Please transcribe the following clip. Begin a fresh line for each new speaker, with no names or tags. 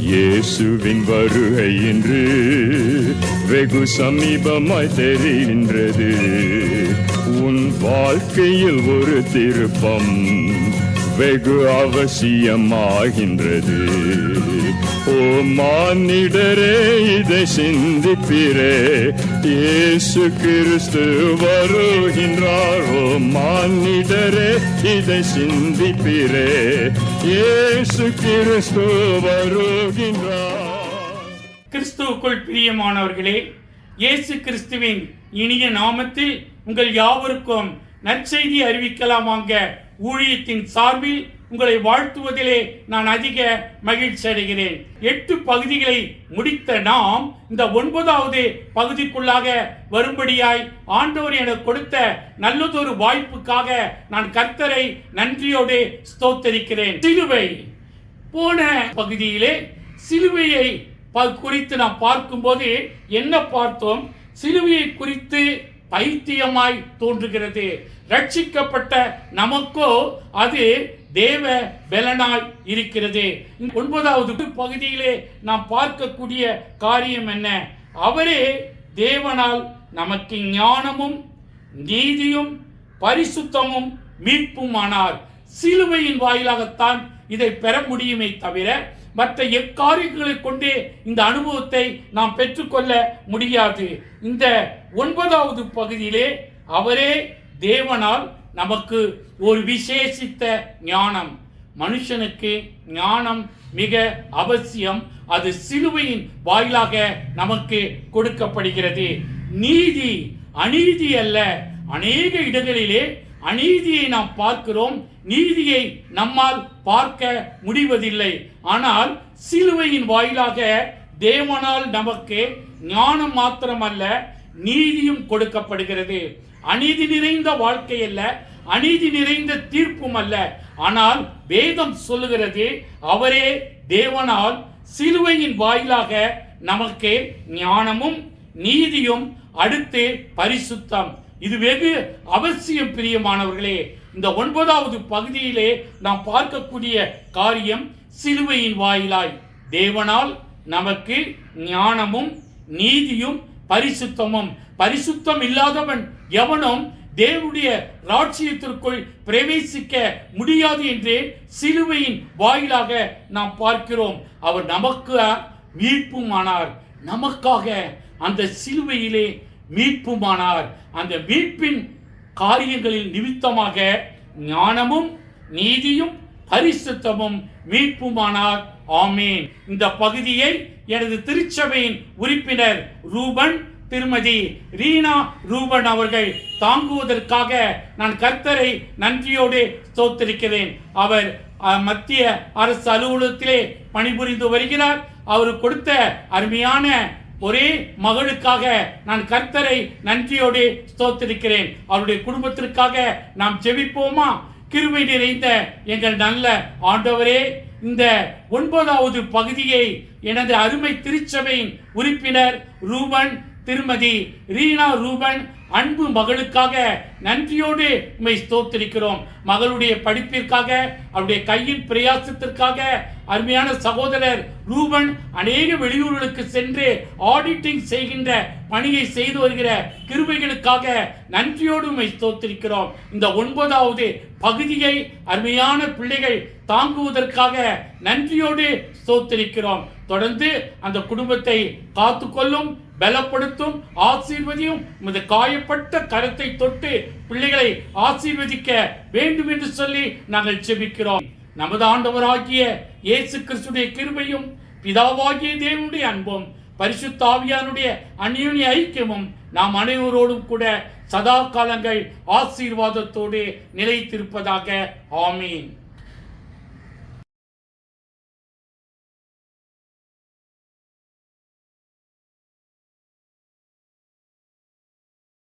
இயேசுவின் வருகை இன்று வெகு சமீபமாய் தெரிகின்றது. உன் வாழ்க்கையில் ஒரு திருப்பம் வெகு அவசியமாகின்றது. ஓ மானிடரே, இதை சிந்திப்பிரே, இயேசு கிறிஸ்து வருகின்றார். ஓ மானிடரே, இதை சிந்திப்பிரே, இயேசு கிறிஸ்து வருகின்றார்.
கிறிஸ்துவுக்குள் பிரியமானவர்களே, இயேசு கிறிஸ்துவின் இனிய நாமத்தில் உங்கள் யாவருக்கும் நற்செய்தி அறிவிக்கலாம் வாங்க ஊழியத்தின் சார்பில் உங்களை வாழ்த்துவதிலே நான் அதிக மகிழ்ச்சி அடைகிறேன். 8 பகுதிகளை முடித்த நாம் இந்த 9வது பகுதிக்குள்ளாக வரும்படியாய் ஆண்டவர் எனக்கு கொடுத்த நல்லதொரு வாய்ப்புக்காக நான் கர்த்தரை நன்றியோடு ஸ்தோத்தரிக்கிறேன். சிலுவை, போன பகுதியிலே சிலுவையை குறித்து நாம் பார்க்கும்போது என்ன பார்த்தோம்? சிலுவையை குறித்து பைத்தியமாய் தோன்றுகிறது. ரட்சிக்கப்பட்ட நமக்கோ அது தேவ பலனாய் இருக்கிறது. 9வது பகுதியிலே நாம் பார்க்கக்கூடிய காரியம் என்ன? அவரே தேவனால் நமக்கு ஞானமும் நீதியும் பரிசுத்தமும் மீட்புமானார். சிலுவையின் வாயிலாகத்தான் இதை பெற முடியுமே தவிர மற்ற எக்காரியங்களை கொண்டே இந்த அனுபவத்தை நாம் பெற்றுக்கொள்ள முடியாது. இந்த 9வது பகுதியிலே அவரே தேவனால் நமக்கு ஒரு விசேஷித்த ஞானம். மனுஷனுக்கு ஞானம் மிக அவசியம். அது சிலுவையின் வாயிலாக நமக்கு கொடுக்கப்படுகிறது. நீதி, அநீதி அல்ல. அநேக இடங்களிலே அநீதியை நாம் பார்க்கிறோம், நீதியை நம்மால் பார்க்க முடிவதில்லை. ஆனால் சிலுவையின் வாயிலாக தேவனால் நமக்கு ஞானம் மாத்திரமல்ல, நீதியும் கொடுக்கப்படுகிறது. அநீதி நிறைந்த வாழ்க்கை அல்ல, அநீதி நிறைந்த தீர்ப்பும் அல்ல. ஆனால் வேதம் சொல்லுகிறது, அவரே தேவனால் சிலுவையின் வாயிலாக நமக்கு ஞானமும் நீதியும், அடுத்து பரிசுத்தம். இது வெகு அவசியம் பிரியமானவர்களே. இந்த 9வது பகுதியிலே நாம் பார்க்கக்கூடிய காரியம், சிலுவையின் வாயிலாய் தேவனால் நமக்கு ஞானமும் நீதியும் பரிசுத்தமும். பரிசுத்தம் இல்லாதவன் எவனும் தேவனுடைய ராஜ்யத்திற்குள் பிரவேசிக்க முடியாது என்று சிலுவையின் வாயிலாக நாம் பார்க்கிறோம். அவர் நமக்கு மீட்புமானார். நமக்காக அந்த சிலுவையிலே மீட்புமானார். அந்த மீட்பின் காரியங்களின் நிமித்தமாக ஞானமும் நீதியும் பரிசுத்தமும் மீட்புமானார். ஆமேன். இந்த பகுதியை எனது திருச்சபையின் உறுப்பினர் ரூபன், திருமதி ரீனா ரூபன் அவர்கள் தாங்குவதற்காக நான் கர்த்தரை நன்றியோடு ஸ்தோத்திரிக்கிறேன். அவர் மத்திய அரசு அலுவலகத்திலே பணிபுரிந்து வருகிறார். அவர் கொடுத்த அருமையான ஒரே மகளுக்காக நான் கர்த்தரை நன்றியோடு ஸ்தோத்திரிக்கிறேன். அவருடைய குடும்பத்திற்காக நாம் ஜெபிப்போமா? கிருபை நிறைந்த எங்கள் நல்ல ஆண்டவரே, இந்த 9வது பகுதியை எனது அருமை திருச்சபையின் உறுப்பினர் ரூபன், திருமதி ரீனா ரூபன் அன்பு மகளுக்காக நன்றியோடு உம்மை ஸ்தோத்திரிக்கிறோம். மகளுடைய படிப்பிற்காக, அவருடைய கையின் பிரயாசத்திற்காக, அருமையான சகோதரர் ரூபன் அநேக வெளியூர்களுக்கு சென்று ஆடிட்டிங் செய்கின்ற பணியை செய்து வருகிற கிருபைகளுக்காக நன்றியோடு உம்மை ஸ்தோத்திரிக்கிறோம். இந்த 9வது பகுதியை அருமையான பிள்ளைகள் தாங்குவதற்காக நன்றியோடு ஸ்தோத்திரிக்கிறோம். தொடர்ந்து அந்த குடும்பத்தை காத்துக்கொள்ளும், பலப்படுத்தும், ஆசீர்வதியும். உமது காயப்பட்ட கரத்தை தொட்டு பிள்ளைகளை ஆசீர்வதிக்க வேண்டும் என்று சொல்லி நாங்கள் ஜெபிக்கிறோம். நமது ஆண்டவராகிய இயேசு கிறிஸ்துடைய கிருபையும், பிதாவாகிய தேவனுடைய அன்பும், பரிசுத்த ஆவியானுடைய அந்யோன்ய ஐக்கியமும் நாம் அனைவரோடும் கூட சதா காலங்கள் ஆசீர்வாதத்தோடு நிலைத்திருப்பதாக. ஆமீன்.